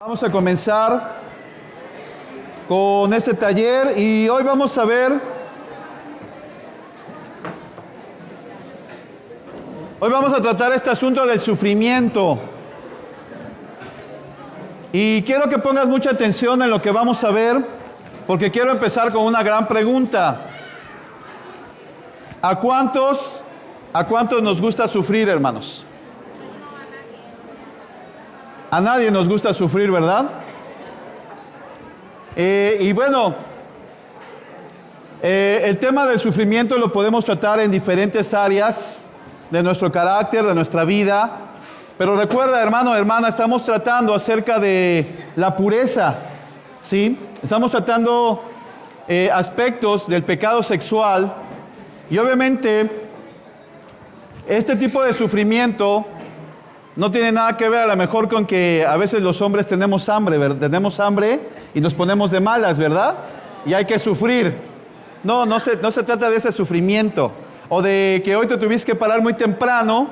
Vamos a comenzar con este taller y hoy vamos a ver, hoy vamos a tratar este asunto del sufrimiento. Y quiero que pongas mucha atención en lo que vamos a ver, porque quiero empezar con una gran pregunta. ¿A cuántos nos gusta sufrir, hermanos? A nadie nos gusta sufrir, ¿verdad? Y bueno, el tema del sufrimiento lo podemos tratar en diferentes áreas de nuestro carácter, de nuestra vida. Pero recuerda, hermano, hermana, estamos tratando acerca de la pureza, ¿sí? Estamos tratando aspectos del pecado sexual. Y obviamente, este tipo de sufrimiento no tiene nada que ver a lo mejor con que a veces los hombres tenemos hambre, ¿verdad? Tenemos hambre y nos ponemos de malas, ¿verdad? Y hay que sufrir. No se trata de ese sufrimiento. O de que hoy te tuviste que parar muy temprano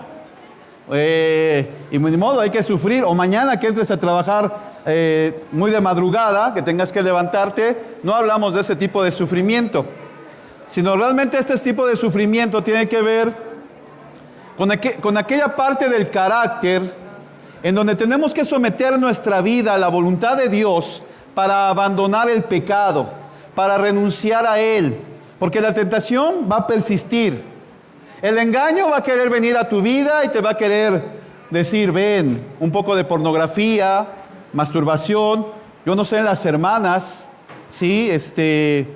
y ni modo, hay que sufrir. O mañana que entres a trabajar muy de madrugada, que tengas que levantarte. No hablamos de ese tipo de sufrimiento. Sino realmente este tipo de sufrimiento tiene que ver con aquella parte del carácter en donde tenemos que someter nuestra vida a la voluntad de Dios para abandonar el pecado, para renunciar a él, porque la tentación va a persistir. El engaño va a querer venir a tu vida y te va a querer decir, ven, un poco de pornografía, masturbación. Yo no sé, en las hermanas, ¿sí? Necesito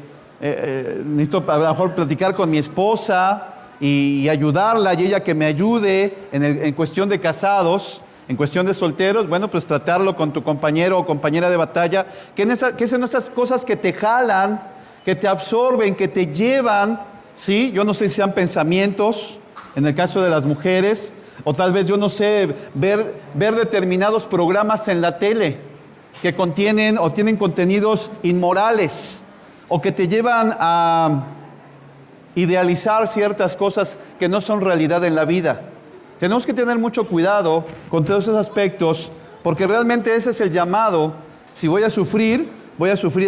a lo mejor platicar con mi esposa y ayudarla, y ella que me ayude en cuestión de casados, en cuestión de solteros. Bueno, pues tratarlo con tu compañero o compañera de batalla, que son esas cosas que te jalan, que te absorben, que te llevan, ¿sí? Yo no sé si sean pensamientos, en el caso de las mujeres, o tal vez, yo no sé, ver determinados programas en la tele que contienen o tienen contenidos inmorales, o que te llevan a idealizar ciertas cosas que no son realidad en la vida. Tenemos que tener mucho cuidado con todos esos aspectos, porque realmente ese es el llamado. Si voy a sufrir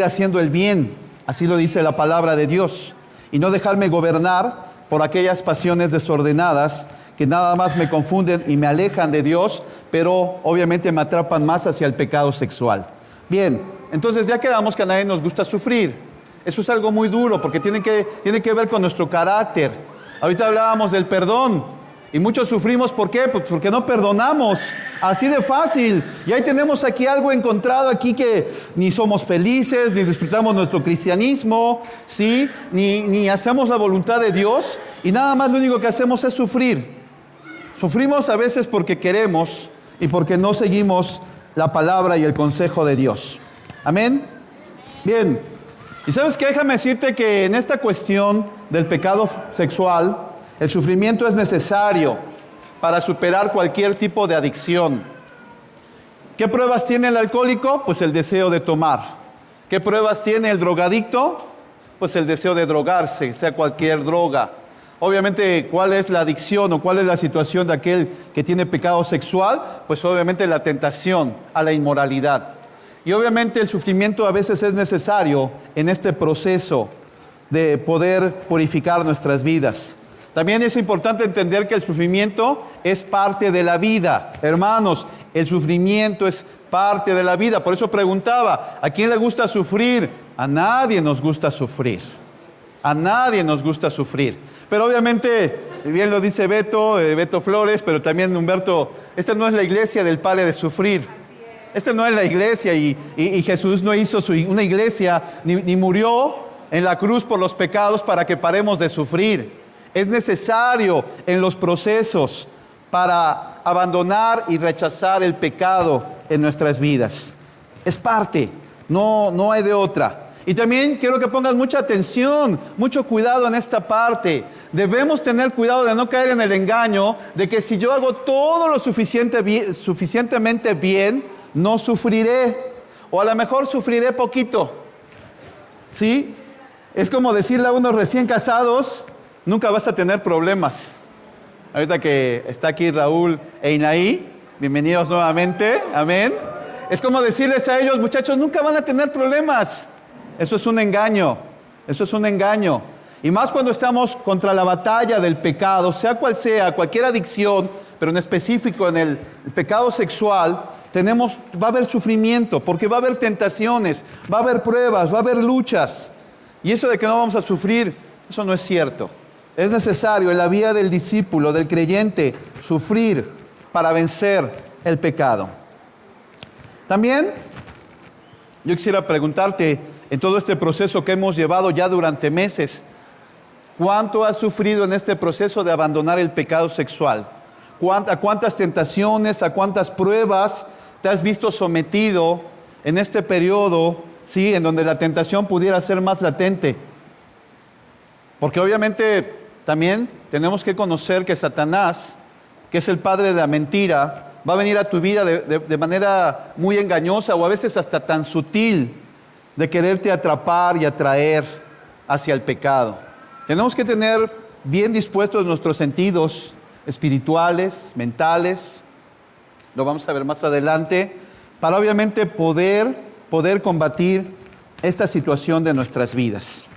haciendo el bien. Así lo dice la palabra de Dios. Y no dejarme gobernar por aquellas pasiones desordenadas que nada más me confunden y me alejan de Dios, pero obviamente me atrapan más hacia el pecado sexual. Bien, entonces ya quedamos que a nadie nos gusta sufrir. Eso es algo muy duro porque tiene que ver con nuestro carácter. Ahorita hablábamos del perdón y muchos sufrimos. ¿Por qué? Pues porque no perdonamos. Así de fácil. Y ahí tenemos aquí algo encontrado aquí que ni somos felices, ni disfrutamos nuestro cristianismo, ¿sí? Ni hacemos la voluntad de Dios, y nada más lo único que hacemos es sufrir. Sufrimos a veces porque queremos y porque no seguimos la palabra y el consejo de Dios. Amén. Bien. Y sabes qué, déjame decirte que en esta cuestión del pecado sexual, el sufrimiento es necesario para superar cualquier tipo de adicción. ¿Qué pruebas tiene el alcohólico? Pues el deseo de tomar. ¿Qué pruebas tiene el drogadicto? Pues el deseo de drogarse, sea cualquier droga. Obviamente, ¿cuál es la adicción o cuál es la situación de aquel que tiene pecado sexual? Pues obviamente la tentación a la inmoralidad. Y obviamente el sufrimiento a veces es necesario en este proceso de poder purificar nuestras vidas. También es importante entender que el sufrimiento es parte de la vida. Hermanos, el sufrimiento es parte de la vida. Por eso preguntaba, ¿a quién le gusta sufrir? A nadie nos gusta sufrir. A nadie nos gusta sufrir. Pero obviamente, bien lo dice Beto Flores, pero también Humberto, esta no es la iglesia del pare de sufrir. Esta no es la iglesia, y Jesús no hizo una iglesia ni murió en la cruz por los pecados para que paremos de sufrir. Es necesario en los procesos para abandonar y rechazar el pecado en nuestras vidas. Es parte, no hay de otra. Y también quiero que pongas mucha atención, mucho cuidado en esta parte. Debemos tener cuidado de no caer en el engaño de que si yo hago todo lo suficientemente bien, no sufriré, o a lo mejor sufriré poquito, ¿sí? Es como decirle a unos recién casados, nunca vas a tener problemas. Ahorita que está aquí Raúl e Inaí, bienvenidos nuevamente, amén. Es como decirles a ellos, muchachos, nunca van a tener problemas. Eso es un engaño. Eso es un engaño. Y más cuando estamos contra la batalla del pecado, sea cual sea, cualquier adicción, pero en específico en el pecado sexual, va a haber sufrimiento, porque va a haber tentaciones, va a haber pruebas, va a haber luchas. Y eso de que no vamos a sufrir, eso no es cierto. Es necesario en la vida del discípulo, del creyente, sufrir para vencer el pecado. También yo quisiera preguntarte, en todo este proceso que hemos llevado ya durante meses, ¿cuánto has sufrido en este proceso de abandonar el pecado sexual? ¿A cuántas tentaciones, a cuántas pruebas te has visto sometido en este periodo, sí, en donde la tentación pudiera ser más latente? Porque obviamente también tenemos que conocer que Satanás, que es el padre de la mentira, va a venir a tu vida de manera muy engañosa o a veces hasta tan sutil de quererte atrapar y atraer hacia el pecado. Tenemos que tener bien dispuestos nuestros sentidos espirituales, mentales, lo vamos a ver más adelante, para obviamente poder combatir esta situación de nuestras vidas.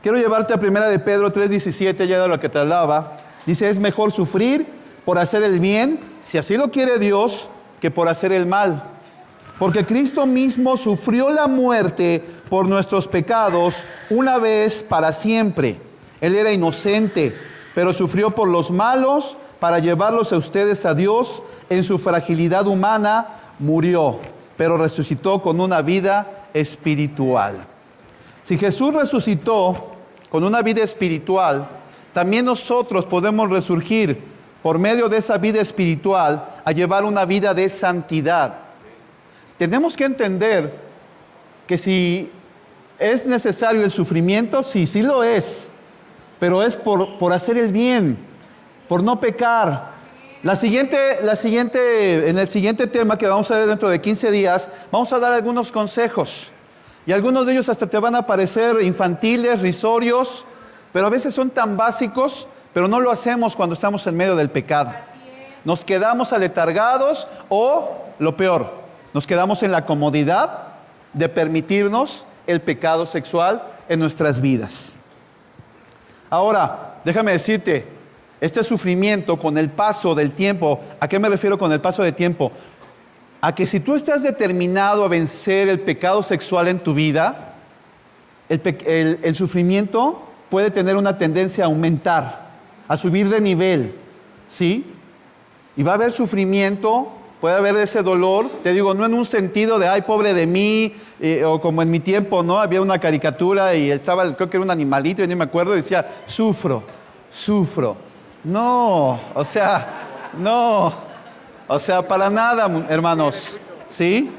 Quiero llevarte a 1 de Pedro 3:17, ya de lo que te hablaba. Dice, es mejor sufrir por hacer el bien, si así lo quiere Dios, que por hacer el mal. Porque Cristo mismo sufrió la muerte por nuestros pecados una vez para siempre. Él era inocente, pero sufrió por los malos para llevarlos a ustedes a Dios. En su fragilidad humana murió, pero resucitó con una vida espiritual. Si Jesús resucitó con una vida espiritual, también nosotros podemos resurgir por medio de esa vida espiritual a llevar una vida de santidad. Tenemos que entender que si es necesario el sufrimiento, sí lo es, pero es por hacer el bien, por no pecar. En el siguiente tema que vamos a ver dentro de 15 días, vamos a dar algunos consejos. Y algunos de ellos hasta te van a parecer infantiles, risorios, pero a veces son tan básicos, pero no lo hacemos cuando estamos en medio del pecado. Nos quedamos aletargados o, lo peor, nos quedamos en la comodidad de permitirnos el pecado sexual en nuestras vidas. Ahora, déjame decirte, este sufrimiento con el paso del tiempo, ¿a qué me refiero con el paso del tiempo? A que si tú estás determinado a vencer el pecado sexual en tu vida, el sufrimiento puede tener una tendencia a aumentar, a subir de nivel, ¿sí? Y va a haber sufrimiento, puede haber ese dolor, te digo, no en un sentido de, ay, pobre de mí, o como en mi tiempo, ¿no? Había una caricatura y estaba, creo que era un animalito, y ni me acuerdo, decía, sufro. No, para nada, hermanos, ¿sí?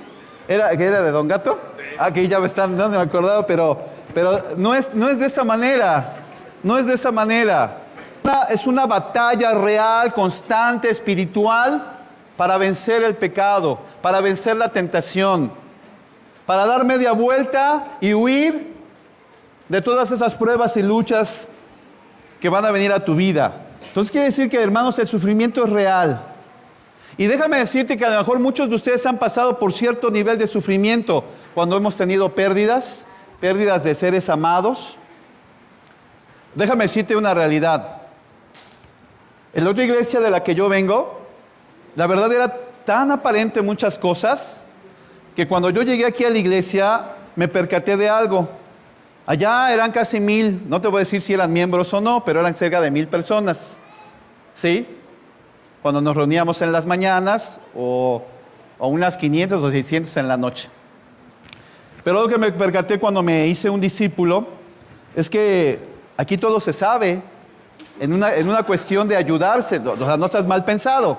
¿Era de Don Gato? Sí. Aquí ya me están dando, me acordaba, pero no es de esa manera, no es de esa manera. Es una batalla real, constante, espiritual, para vencer el pecado, para vencer la tentación, para dar media vuelta y huir de todas esas pruebas y luchas que van a venir a tu vida. Entonces quiere decir que, hermanos, el sufrimiento es real. Y déjame decirte que a lo mejor muchos de ustedes han pasado por cierto nivel de sufrimiento cuando hemos tenido pérdidas de seres amados. Déjame decirte una realidad. En la otra iglesia de la que yo vengo, la verdad era tan aparente muchas cosas que cuando yo llegué aquí a la iglesia me percaté de algo. Allá eran casi 1,000, no te voy a decir si eran miembros o no, pero eran cerca de 1,000 personas, ¿sí? Cuando nos reuníamos en las mañanas o unas 500 o 600 en la noche. Pero lo que me percaté cuando me hice un discípulo es que aquí todo se sabe en una cuestión de ayudarse, o sea, no estás mal pensado,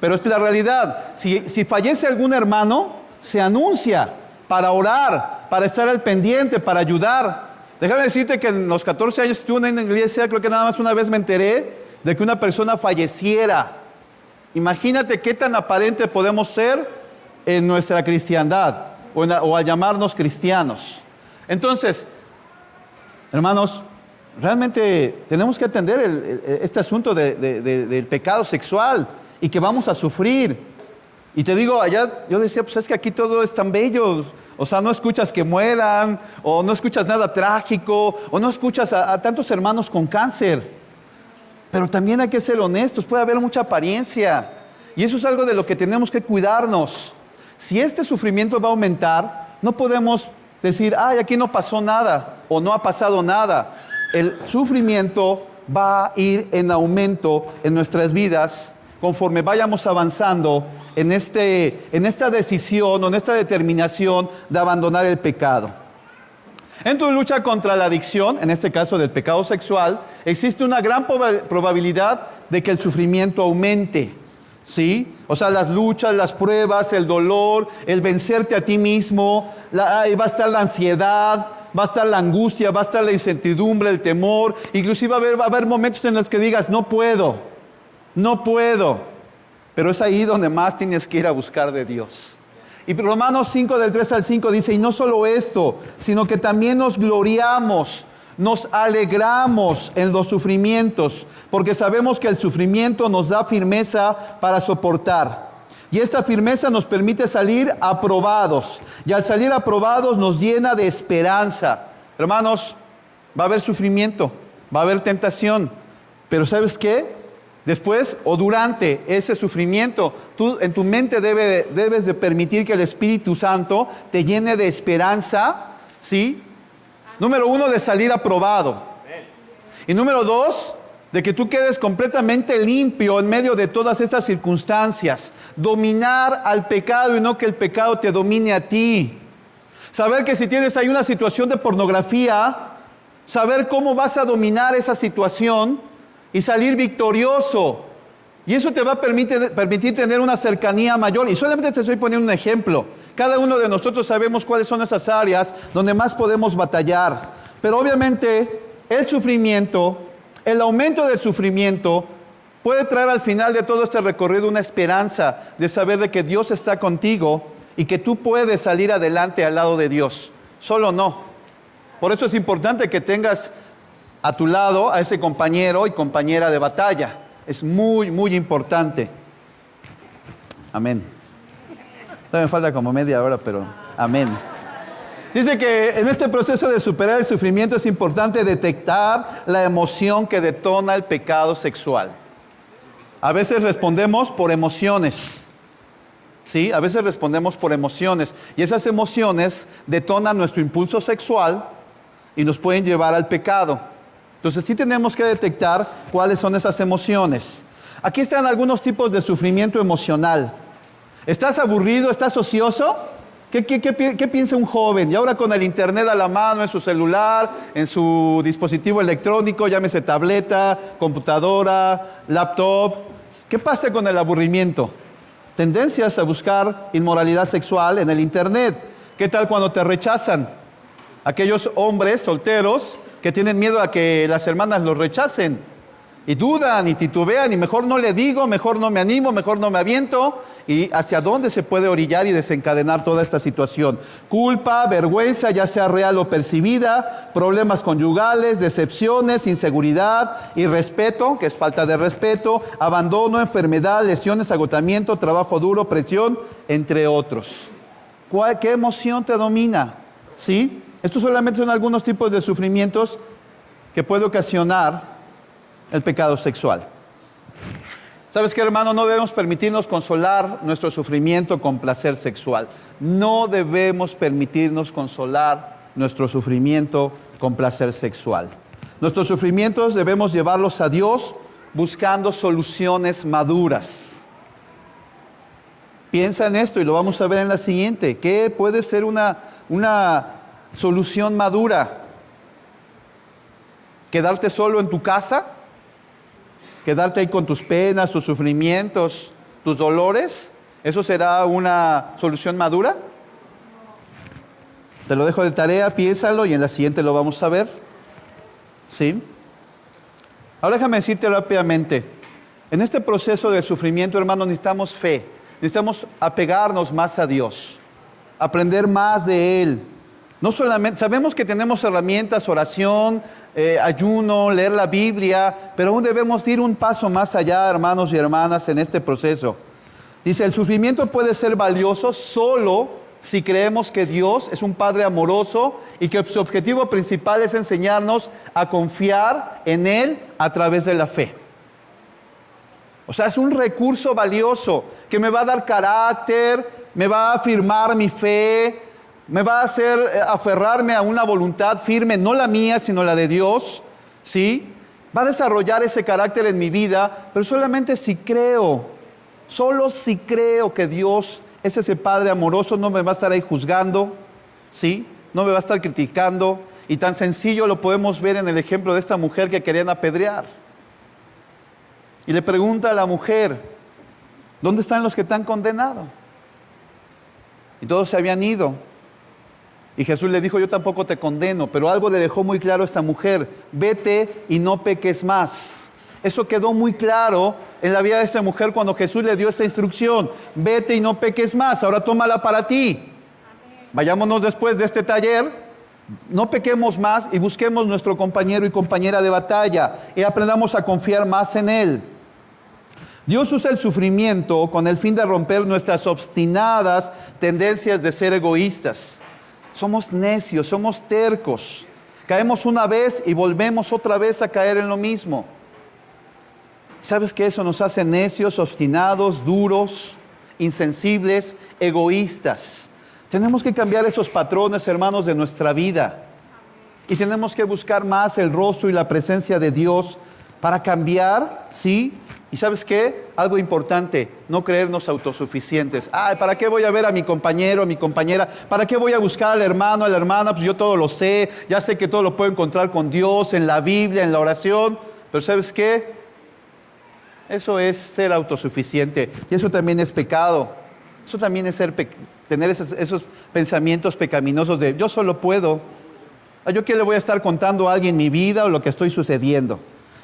pero es la realidad. Si fallece algún hermano, se anuncia para orar, para estar al pendiente, para ayudar. Déjame decirte que en los 14 años que estuve en la iglesia, creo que nada más una vez me enteré de que una persona falleciera. Imagínate qué tan aparente podemos ser en nuestra cristiandad o al llamarnos cristianos. Entonces, hermanos, realmente tenemos que atender este asunto del pecado sexual y que vamos a sufrir. Y te digo, allá yo decía, pues es que aquí todo es tan bello. O sea, no escuchas que mueran, o no escuchas nada trágico, o no escuchas a tantos hermanos con cáncer. Pero también hay que ser honestos, puede haber mucha apariencia. Y eso es algo de lo que tenemos que cuidarnos. Si este sufrimiento va a aumentar, no podemos decir, ay, aquí no pasó nada, o no ha pasado nada. El sufrimiento va a ir en aumento en nuestras vidas conforme vayamos avanzando en esta decisión o en esta determinación de abandonar el pecado. En tu lucha contra la adicción, en este caso del pecado sexual, existe una gran probabilidad de que el sufrimiento aumente, ¿sí? O sea, las luchas, las pruebas, el dolor, el vencerte a ti mismo, va a estar la ansiedad, va a estar la angustia, va a estar la incertidumbre, el temor. Inclusive va a haber momentos en los que digas, no puedo. Pero es ahí donde más tienes que ir a buscar de Dios. Y Romanos 5 del 3 al 5 dice, y no solo esto, sino que también nos gloriamos, nos alegramos en los sufrimientos, porque sabemos que el sufrimiento nos da firmeza para soportar. Y esta firmeza nos permite salir aprobados. Y al salir aprobados nos llena de esperanza. Hermanos, va a haber sufrimiento, va a haber tentación. Pero ¿sabes qué? Después o durante ese sufrimiento, tú en tu mente debes de permitir que el Espíritu Santo te llene de esperanza, ¿sí? Número 1, de salir aprobado. Y número 2, de que tú quedes completamente limpio en medio de todas estas circunstancias. Dominar al pecado y no que el pecado te domine a ti. Saber que si tienes ahí una situación de pornografía, saber cómo vas a dominar esa situación y salir victorioso. Y eso te va a permitir tener una cercanía mayor. Y solamente te estoy poniendo un ejemplo. Cada uno de nosotros sabemos cuáles son esas áreas donde más podemos batallar. Pero obviamente el sufrimiento, el aumento del sufrimiento, puede traer al final de todo este recorrido una esperanza de saber de que Dios está contigo y que tú puedes salir adelante al lado de Dios. Solo no. Por eso es importante que tengas a tu lado a ese compañero y compañera de batalla. Es muy, muy importante. Amén. Todavía me falta como media hora, pero amén. Dice que en este proceso de superar el sufrimiento es importante detectar la emoción que detona el pecado sexual. A veces respondemos por emociones. ¿Sí? A veces respondemos por emociones. Y esas emociones detonan nuestro impulso sexual y nos pueden llevar al pecado. Entonces sí tenemos que detectar cuáles son esas emociones. Aquí están algunos tipos de sufrimiento emocional. ¿Estás aburrido? ¿Estás ocioso? ¿Qué piensa un joven? Y ahora con el internet a la mano, en su celular, en su dispositivo electrónico, llámese tableta, computadora, laptop. ¿Qué pasa con el aburrimiento? Tendencias a buscar inmoralidad sexual en el internet. ¿Qué tal cuando te rechazan? Aquellos hombres solteros que tienen miedo a que las hermanas los rechacen y dudan y titubean y mejor no le digo, mejor no me animo, mejor no me aviento. ¿Y hacia dónde se puede orillar y desencadenar toda esta situación? Culpa, vergüenza, ya sea real o percibida, problemas conyugales, decepciones, inseguridad, irrespeto, que es falta de respeto, abandono, enfermedad, lesiones, agotamiento, trabajo duro, presión, entre otros. ¿Qué emoción te domina? ¿Sí? Estos solamente son algunos tipos de sufrimientos que puede ocasionar el pecado sexual. ¿Sabes qué, hermano? No debemos permitirnos consolar nuestro sufrimiento con placer sexual. No debemos permitirnos consolar nuestro sufrimiento con placer sexual. Nuestros sufrimientos debemos llevarlos a Dios buscando soluciones maduras. Piensa en esto y lo vamos a ver en la siguiente. ¿Qué puede ser una solución madura? ¿Quedarte solo en tu casa? ¿Quedarte ahí con tus penas, tus sufrimientos, tus dolores? ¿Eso será una solución madura? Te lo dejo de tarea, piénsalo y en la siguiente lo vamos a ver. ¿Sí? Ahora déjame decirte rápidamente. En este proceso de sufrimiento, hermano, necesitamos fe. Necesitamos apegarnos más a Dios. Aprender más de Él. No solamente, sabemos que tenemos herramientas, oración, ayuno, leer la Biblia, pero aún debemos ir un paso más allá, hermanos y hermanas, en este proceso. Dice, el sufrimiento puede ser valioso solo si creemos que Dios es un Padre amoroso y que su objetivo principal es enseñarnos a confiar en Él a través de la fe. O sea, es un recurso valioso que me va a dar carácter, me va a afirmar mi fe, me va a hacer aferrarme a una voluntad firme, no la mía, sino la de Dios, ¿sí? Va a desarrollar ese carácter en mi vida, pero solamente si creo, solo si creo que Dios es ese Padre amoroso, no me va a estar ahí juzgando, ¿sí? No me va a estar criticando, y tan sencillo lo podemos ver en el ejemplo de esta mujer que querían apedrear. Y le pregunta a la mujer, ¿dónde están los que te han condenado? Y todos se habían ido. Y Jesús le dijo, yo tampoco te condeno, pero algo le dejó muy claro a esta mujer, vete y no peques más. Eso quedó muy claro en la vida de esta mujer cuando Jesús le dio esta instrucción, vete y no peques más, ahora tómala para ti. Vayámonos después de este taller, no pequemos más y busquemos nuestro compañero y compañera de batalla y aprendamos a confiar más en Él. Dios usa el sufrimiento con el fin de romper nuestras obstinadas tendencias de ser egoístas. Somos necios, somos tercos. Caemos una vez y volvemos otra vez a caer en lo mismo. ¿Sabes qué? Eso nos hace necios, obstinados, duros, insensibles, egoístas. Tenemos que cambiar esos patrones, hermanos, de nuestra vida. Y tenemos que buscar más el rostro y la presencia de Dios para cambiar, ¿sí? Y ¿sabes qué? Algo importante, no creernos autosuficientes. Ay, ¿para qué voy a ver a mi compañero, a mi compañera? ¿Para qué voy a buscar al hermano, a la hermana? Pues yo todo lo sé, ya sé que todo lo puedo encontrar con Dios, en la Biblia, en la oración. Pero ¿sabes qué? Eso es ser autosuficiente. Y eso también es pecado. Eso también es tener esos pensamientos pecaminosos de yo solo puedo. ¿Yo qué le voy a estar contando a alguien mi vida o lo que estoy sucediendo?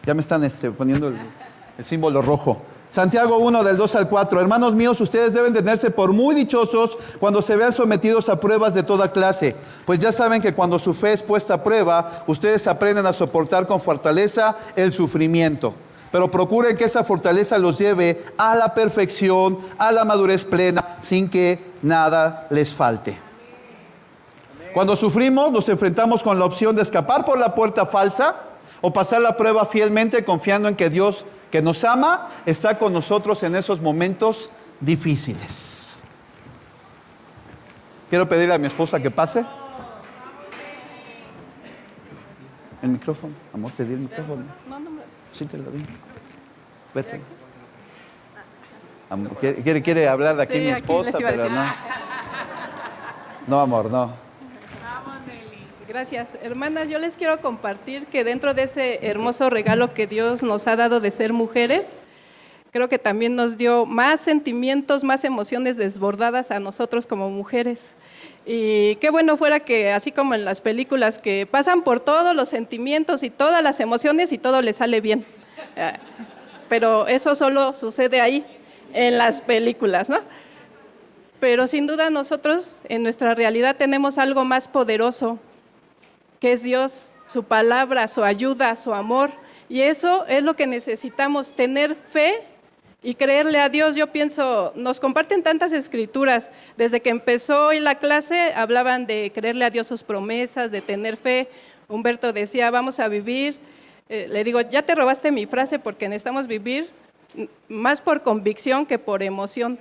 Ya me están poniendo el símbolo rojo. Santiago 1, del 2 al 4. Hermanos míos, ustedes deben tenerse por muy dichosos cuando se vean sometidos a pruebas de toda clase. Pues ya saben que cuando su fe es puesta a prueba, ustedes aprenden a soportar con fortaleza el sufrimiento. Pero procuren que esa fortaleza los lleve a la perfección, a la madurez plena, sin que nada les falte. Cuando sufrimos, nos enfrentamos con la opción de escapar por la puerta falsa o pasar la prueba fielmente confiando en que Dios, que nos ama, está con nosotros en esos momentos difíciles. Quiero pedirle a mi esposa que pase. El micrófono. Amor, te di el micrófono. Sí, te lo di. Vete. Amor, quiere hablar de aquí mi esposa, pero no. No, amor, no. Gracias. Hermanas, yo les quiero compartir que dentro de ese hermoso regalo que Dios nos ha dado de ser mujeres, creo que también nos dio más sentimientos, más emociones desbordadas a nosotros como mujeres. Y qué bueno fuera que, así como en las películas, que pasan por todos los sentimientos y todas las emociones y todo les sale bien. Pero eso solo sucede ahí, en las películas, ¿no? Pero sin duda nosotros en nuestra realidad tenemos algo más poderoso, que es Dios, su palabra, su ayuda, su amor. Y eso es lo que necesitamos, tener fe y creerle a Dios. Yo pienso, nos comparten tantas escrituras. Desde que empezó hoy la clase, hablaban de creerle a Dios sus promesas, de tener fe. Humberto decía, vamos a vivir. Le digo, ya te robaste mi frase porque necesitamos vivir más por convicción que por emoción.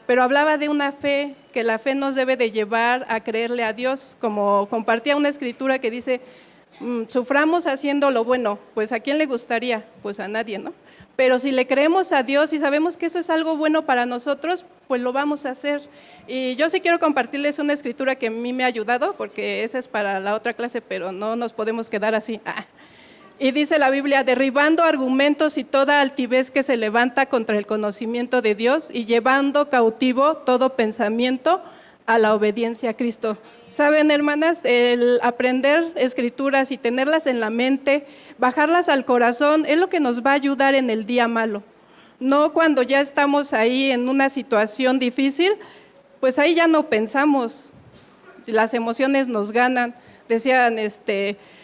Pero hablaba de una fe, que la fe nos debe de llevar a creerle a Dios, como compartía una escritura que dice, suframos haciendo lo bueno, pues ¿a quién le gustaría? Pues a nadie, ¿no? Pero si le creemos a Dios y sabemos que eso es algo bueno para nosotros, pues lo vamos a hacer. Y yo sí quiero compartirles una escritura que a mí me ha ayudado, porque esa es para la otra clase, pero no nos podemos quedar así. Y dice la Biblia, derribando argumentos y toda altivez que se levanta contra el conocimiento de Dios y llevando cautivo todo pensamiento a la obediencia a Cristo. ¿Saben, hermanas? El aprender escrituras y tenerlas en la mente, bajarlas al corazón, es lo que nos va a ayudar en el día malo. No cuando ya estamos ahí en una situación difícil, pues ahí ya no pensamos, las emociones nos ganan. Decían,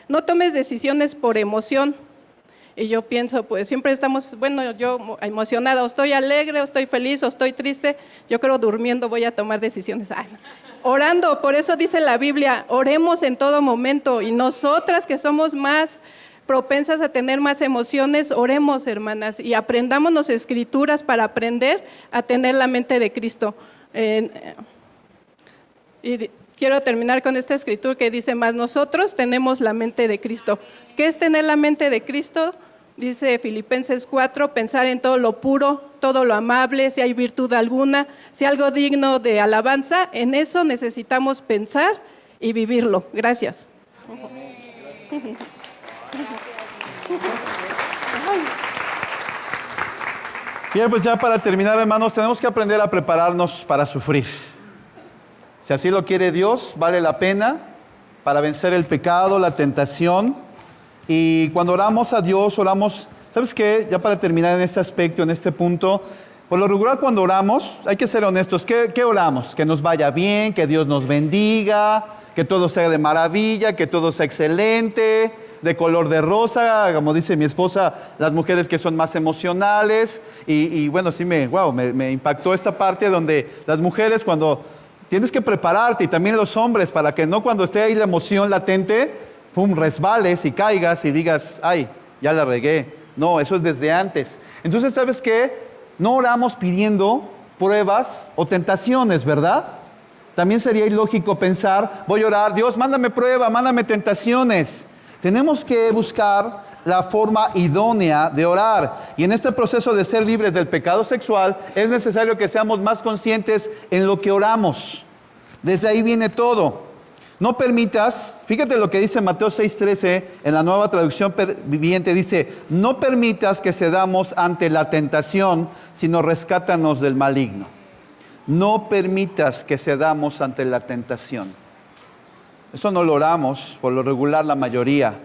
no tomes decisiones por emoción. Y yo pienso, pues siempre estamos, bueno, yo emocionada, o estoy alegre, o estoy feliz, o estoy triste. Yo creo durmiendo voy a tomar decisiones. Ay, no. Orando, por eso dice la Biblia, oremos en todo momento. Y nosotras que somos más propensas a tener más emociones, oremos, hermanas, y aprendámonos escrituras para aprender a tener la mente de Cristo. Y quiero terminar con esta escritura que dice, más nosotros tenemos la mente de Cristo. ¿Qué es tener la mente de Cristo? Dice Filipenses 4, pensar en todo lo puro, todo lo amable, si hay virtud alguna, si algo digno de alabanza, en eso necesitamos pensar y vivirlo. Gracias. Bien, pues ya para terminar, hermanos, tenemos que aprender a prepararnos para sufrir. Si así lo quiere Dios, vale la pena para vencer el pecado, la tentación. Y cuando oramos a Dios, oramos, ¿sabes qué? Ya para terminar en este aspecto, en este punto, por lo regular cuando oramos, hay que ser honestos. ¿Qué oramos? Que nos vaya bien, que Dios nos bendiga, que todo sea de maravilla, que todo sea excelente, de color de rosa, como dice mi esposa, las mujeres que son más emocionales. Y bueno, sí me impactó esta parte donde las mujeres cuando tienes que prepararte, y también los hombres, para que no cuando esté ahí la emoción latente, resbales y caigas y digas, ay, ya la regué. No, eso es desde antes. Entonces, ¿sabes qué? No oramos pidiendo pruebas o tentaciones, ¿verdad? También sería ilógico pensar, voy a orar, Dios, mándame prueba, mándame tentaciones. Tenemos que buscar la forma idónea de orar. Y en este proceso de ser libres del pecado sexual, es necesario que seamos más conscientes en lo que oramos. Desde ahí viene todo. No permitas, fíjate lo que dice Mateo 6:13 en la Nueva Traducción Viviente, dice, no permitas que cedamos ante la tentación, sino rescátanos del maligno. No permitas que cedamos ante la tentación. Eso no lo oramos, por lo regular la mayoría.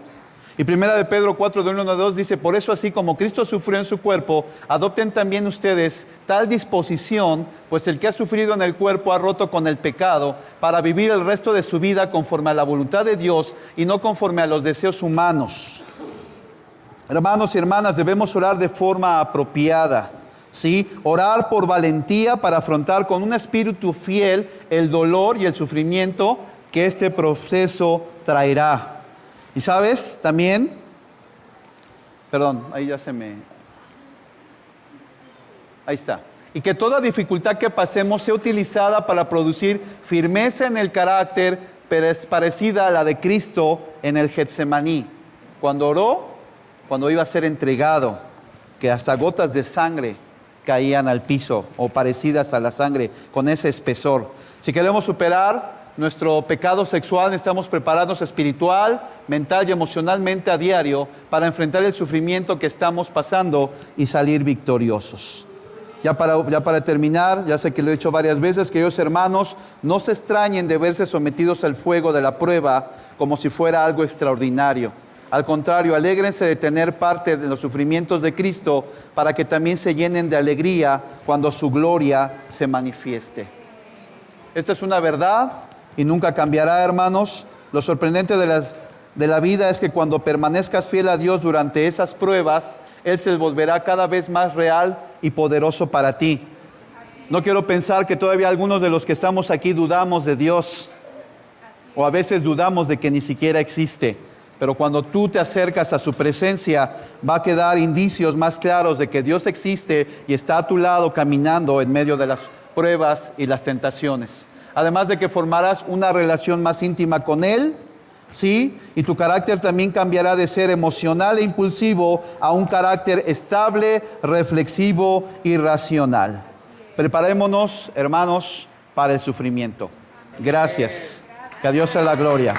Y 1 de Pedro 4, de 1 a 2 dice, por eso así como Cristo sufrió en su cuerpo, adopten también ustedes tal disposición, pues el que ha sufrido en el cuerpo ha roto con el pecado, para vivir el resto de su vida conforme a la voluntad de Dios y no conforme a los deseos humanos. Hermanos y hermanas, debemos orar de forma apropiada, ¿sí? Orar por valentía para afrontar con un espíritu fiel el dolor y el sufrimiento que este proceso traerá. Y sabes, también, ahí está. Y que toda dificultad que pasemos sea utilizada para producir firmeza en el carácter, pero es parecida a la de Cristo en el Getsemaní. Cuando oró, cuando iba a ser entregado, que hasta gotas de sangre caían al piso, o parecidas a la sangre, con ese espesor. Si queremos superar nuestro pecado sexual, necesitamos prepararnos espiritual, mental y emocionalmente a diario para enfrentar el sufrimiento que estamos pasando y salir victoriosos. Ya para terminar, ya sé que lo he dicho varias veces, queridos hermanos, no se extrañen de verse sometidos al fuego de la prueba como si fuera algo extraordinario. Al contrario, alégrense de tener parte de los sufrimientos de Cristo para que también se llenen de alegría cuando su gloria se manifieste. Esta es una verdad y nunca cambiará, hermanos. Lo sorprendente de la vida es que cuando permanezcas fiel a Dios durante esas pruebas, Él se volverá cada vez más real y poderoso para ti. No quiero pensar que todavía algunos de los que estamos aquí dudamos de Dios, o a veces dudamos de que ni siquiera existe. Pero cuando tú te acercas a su presencia, va a quedar indicios más claros de que Dios existe y está a tu lado caminando en medio de las pruebas y las tentaciones. Además de que formarás una relación más íntima con Él, ¿sí? Y tu carácter también cambiará de ser emocional e impulsivo a un carácter estable, reflexivo y racional. Preparémonos, hermanos, para el sufrimiento. Gracias. Que a Dios sea la gloria.